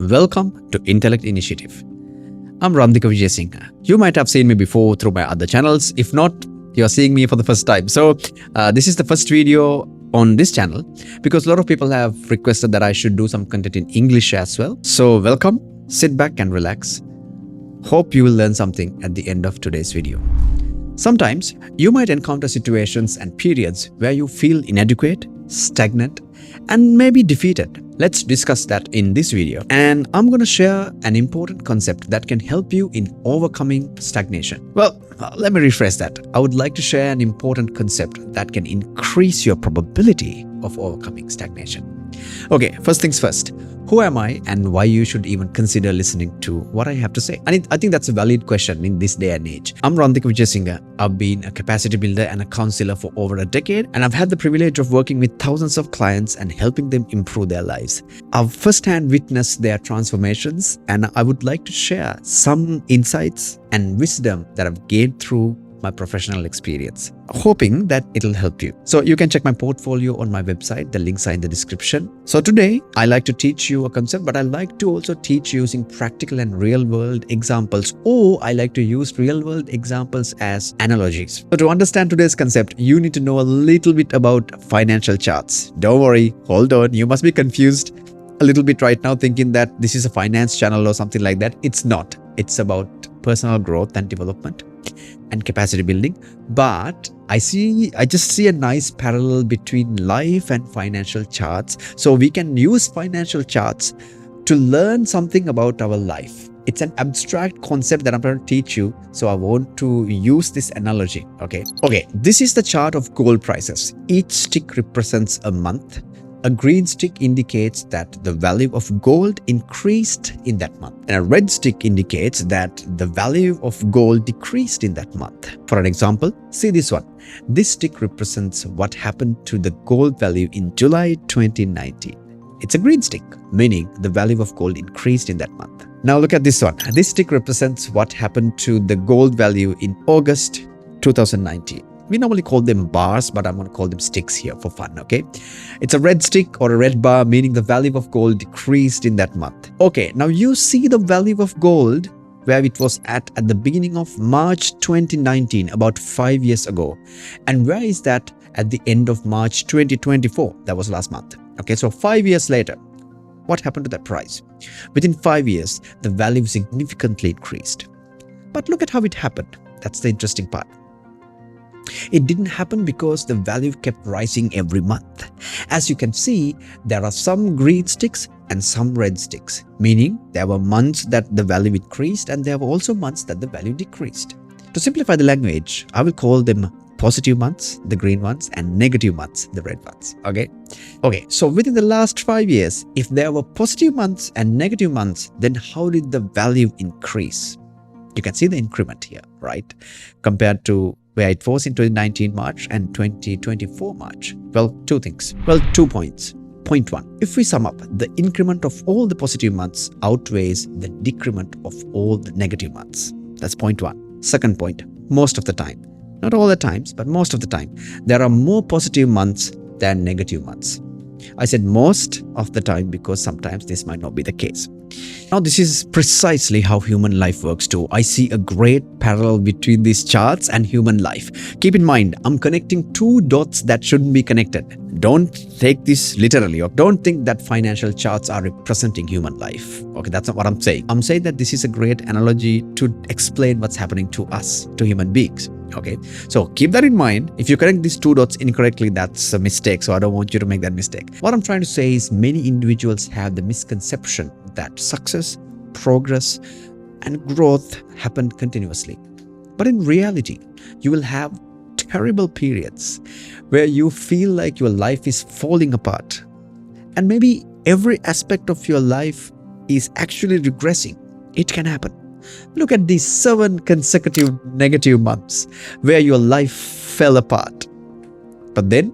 Welcome to Intellect Initiative. I'm Randhika Vijay Singh. You might have seen me before through my other channels. If not, you're seeing me for the first time. So this is the first video on this channel because a lot of people have requested that I should do some content in English as well. So welcome, sit back and relax. Hope you will learn something at the end of today's video. Sometimes you might encounter situations and periods where you feel inadequate, stagnant, and maybe defeated. Let's discuss that in this video. And I'm going to share an important concept that can help you in overcoming stagnation. Well, let me rephrase that. I would like to share an important concept that can increase your probability of overcoming stagnation. Okay, first things first. Who am I and why you should even consider listening to what I have to say? And I think that's a valid question in this day and age. I'm Randhika Vijay Singh. I've been a capacity builder and a counselor for over a decade, and I've had the privilege of working with thousands of clients and helping them improve their lives. I've firsthand witnessed their transformations, and I would like to share some insights and wisdom that I've gained through my professional experience, hoping that it'll help you. So you can check my portfolio on my website. The links are in the description. So today I like to teach you a concept, but I like to also teach using practical and real world examples, or I like to use real world examples as analogies. So to understand today's concept, you need to know a little bit about financial charts. Don't worry, hold on. You must be confused a little bit right now thinking that this is a finance channel or something like that. It's not. It's about personal growth and development and capacity building. But I just see a nice parallel between life and financial charts. So we can use financial charts to learn something about our life. It's an abstract concept that I'm going to teach you. So I want to use this analogy. Okay, this is the chart of gold prices. Each stick represents a month. A green stick indicates that the value of gold increased in that month, and a red stick indicates that the value of gold decreased in that month. For an example, see this one. This stick represents what happened to the gold value in July 2019. It's a green stick, meaning the value of gold increased in that month. Now look at this one. This stick represents what happened to the gold value in August 2019. We normally call them bars, but I'm going to call them sticks here for fun, okay? It's a red stick or a red bar, meaning the value of gold decreased in that month. Okay, now you see the value of gold where it was at the beginning of March 2019, about 5 years ago. And where is that at the end of March 2024? That was last month. Okay, so 5 years later, what happened to that price? Within 5 years, the value significantly increased. But look at how it happened. That's the interesting part. It didn't happen because the value kept rising every month. As you can see, there are some green sticks and some red sticks, meaning there were months that the value increased and there were also months that the value decreased. To simplify the language, I will call them positive months, the green ones, and negative months, the red ones. Okay, so within the last 5 years, if there were positive months and negative months, then how did the value increase? You can see the increment here, right? Compared to where it was in 2019 March and 2024 March. Well, two things. Well, 2 points. Point one, if we sum up, the increment of all the positive months outweighs the decrement of all the negative months. That's point one. Second point, most of the time, not all the times, but most of the time, there are more positive months than negative months. I said most of the time because sometimes this might not be the case. Now, this is precisely how human life works too. I see a great parallel between these charts and human life. Keep in mind, I'm connecting two dots that shouldn't be connected. Don't take this literally, or don't think that financial charts are representing human life. Okay, that's not what I'm saying. I'm saying that this is a great analogy to explain what's happening to us, to human beings. Okay, so keep that in mind. If you connect these two dots incorrectly, that's a mistake. So I don't want you to make that mistake. What I'm trying to say is many individuals have the misconception that success, progress, and growth happen continuously. But in reality, you will have terrible periods where you feel like your life is falling apart. And maybe every aspect of your life is actually regressing. It can happen. Look at these 7 consecutive negative months where your life fell apart. But then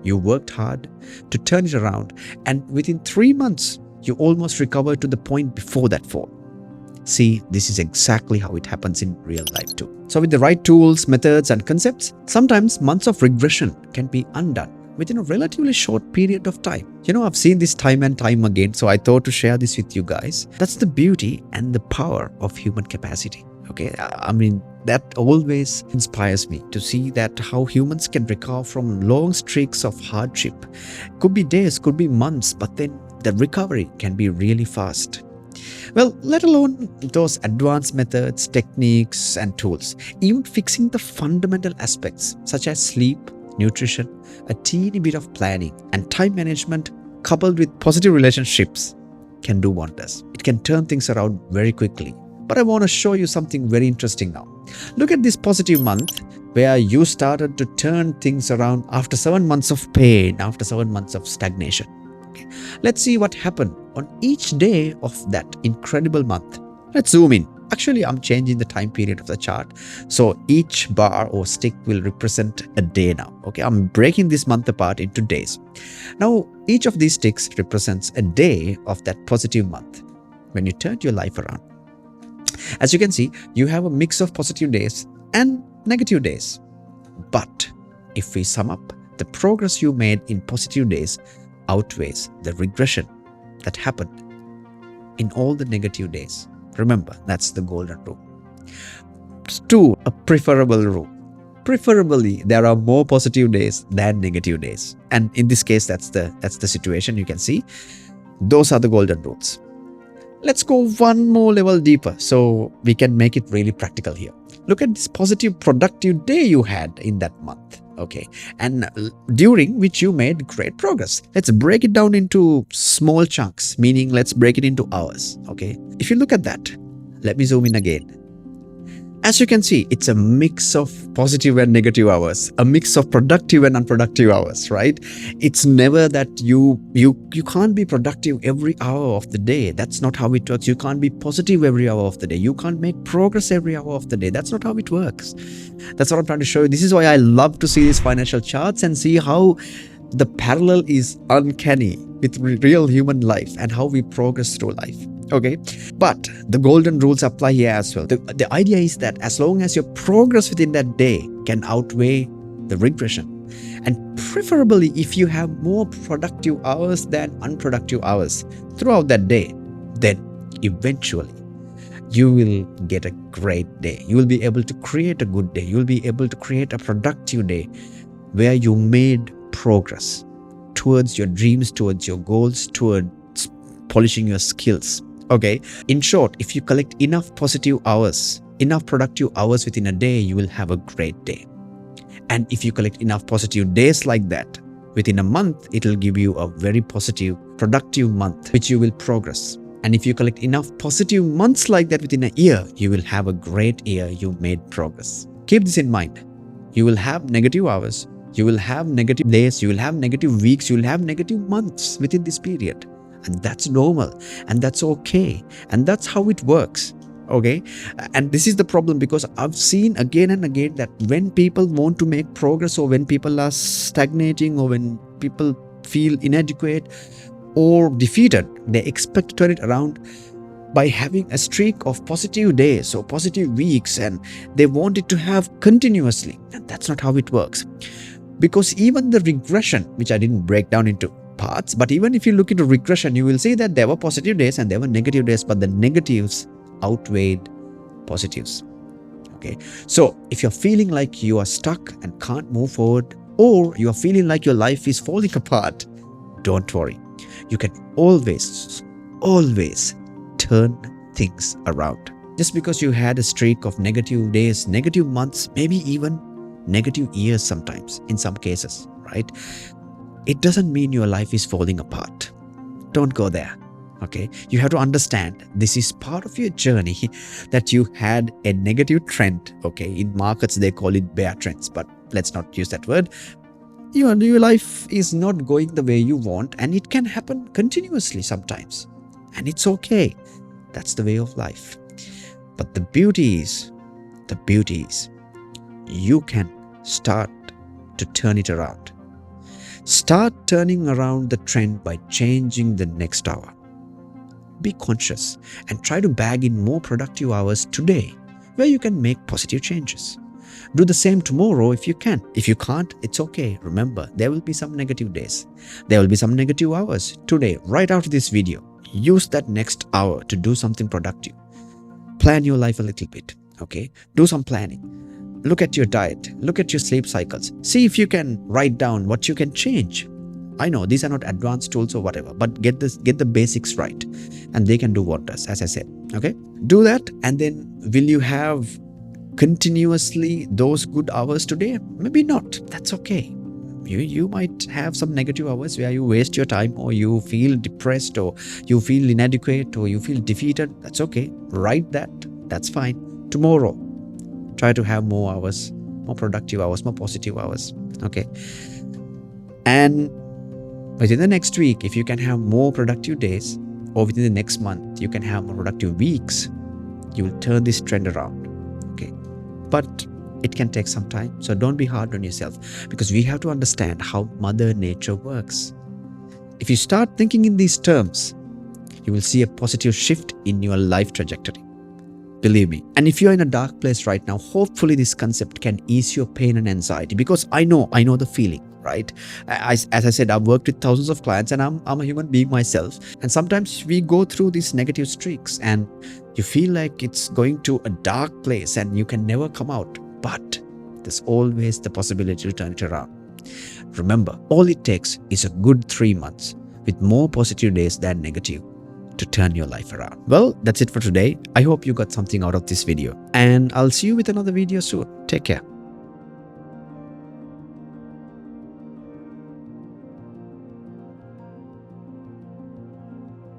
you worked hard to turn it around, and within 3 months, you almost recovered to the point before that fall. See, this is exactly how it happens in real life too. So with the right tools, methods, and concepts, sometimes months of regression can be undone within a relatively short period of time. I've seen this time and time again, so I thought to share this with you guys. That's the beauty and the power of human capacity. Okay, I mean, that always inspires me to see that how humans can recover from long streaks of hardship. Could be days, could be months, but then the recovery can be really fast. Well, let alone those advanced methods, techniques, and tools. Even fixing the fundamental aspects such as sleep, nutrition, a teeny bit of planning, and time management coupled with positive relationships can do wonders. It can turn things around very quickly. But I want to show you something very interesting now. Look at this positive month where you started to turn things around after 7 months of pain, after 7 months of stagnation. Okay. Let's see what happened on each day of that incredible month. Let's zoom in. Actually, I'm changing the time period of the chart. So each bar or stick will represent a day now. Okay, I'm breaking this month apart into days. Now, each of these sticks represents a day of that positive month when you turned your life around. As you can see, you have a mix of positive days and negative days. But if we sum up, the progress you made in positive days outweighs the regression that happened in all the negative days. Remember, that's the golden rule. 2, a preferable rule. Preferably, there are more positive days than negative days. And in this case, that's the situation. You can see those are the golden rules. Let's go one more level deeper so we can make it really practical here. Look at this positive, productive day you had in that month. Okay, and during which you made great progress. Let's break it down into small chunks, meaning let's break it into hours. Okay, if you look at that, let me zoom in again. As you can see, it's a mix of positive and negative hours, a mix of productive and unproductive hours, right? It's never that you can't be productive every hour of the day. That's not how it works. You can't be positive every hour of the day. You can't make progress every hour of the day. That's not how it works. That's what I'm trying to show you. This is why I love to see these financial charts and see how the parallel is uncanny with real human life and how we progress through life. Okay, but the golden rules apply here as well. The idea is that as long as your progress within that day can outweigh the regression, and preferably if you have more productive hours than unproductive hours throughout that day, then eventually you will get a great day. You will be able to create a good day. You will be able to create a productive day where you made progress towards your dreams, towards your goals, towards polishing your skills. Okay, in short, if you collect enough positive hours, enough productive hours within a day, you will have a great day. And if you collect enough positive days like that, within a month, it will give you a very positive, productive month, which you will progress. And if you collect enough positive months like that within a year, you will have a great year. You made progress. Keep this in mind. You will have negative hours. You will have negative days. You will have negative weeks. You will have negative months within this period. And that's normal. And that's okay. And that's how it works. Okay, and this is the problem, because I've seen again and again that when people want to make progress, or when people are stagnating, or when people feel inadequate or defeated, they expect to turn it around by having a streak of positive days or positive weeks, and they want it to have continuously. And that's not how it works, because even the regression, which I didn't break down into parts, but even if you look into regression, you will see that there were positive days and there were negative days, but the negatives outweighed positives. Okay, so if you're feeling like you are stuck and can't move forward, or you are feeling like your life is falling apart, don't worry. You can always turn things around. Just because you had a streak of negative days, negative months, maybe even negative years sometimes in some cases, right? It doesn't mean your life is falling apart. Don't go there. Okay, you have to understand this is part of your journey, that you had a negative trend. Okay, in markets they call it bear trends, but let's not use that word. Your life is not going the way you want, and it can happen continuously sometimes, and it's okay. That's the way of life. But the beauty is you can start to turn it around. Start turning around the trend by changing the next hour. Be conscious and try to bag in more productive hours today, where you can make positive changes. Do the same tomorrow if you can. If you can't, it's okay. Remember, there will be some negative days. There will be some negative hours. Today, right after this video, use that next hour to do something productive. Plan your life a little bit, okay? Do some planning. Look at your diet. Look at your sleep cycles. See if you can write down what you can change. I know these are not advanced tools or whatever, but get the basics right and they can do wonders, as I said, okay? Do that, and then will you have continuously those good hours today? Maybe not. That's okay. You might have some negative hours where you waste your time, or you feel depressed, or you feel inadequate, or you feel defeated. That's okay. Write that. That's fine. Tomorrow, try to have more hours, more productive hours, more positive hours, okay? And within the next week, if you can have more productive days, or within the next month, you can have more productive weeks, you will turn this trend around, okay? But it can take some time, so don't be hard on yourself, because we have to understand how Mother Nature works. If you start thinking in these terms, you will see a positive shift in your life trajectory. Believe me. And if you're in a dark place right now, hopefully this concept can ease your pain and anxiety, because I know the feeling, right? As I said, I've worked with thousands of clients, and I'm a human being myself. And sometimes we go through these negative streaks and you feel like it's going to a dark place and you can never come out. But there's always the possibility to turn it around. Remember, all it takes is a good 3 months with more positive days than negative to turn your life around. Well, that's it for today. I hope you got something out of this video, and I'll see you with another video soon. Take care.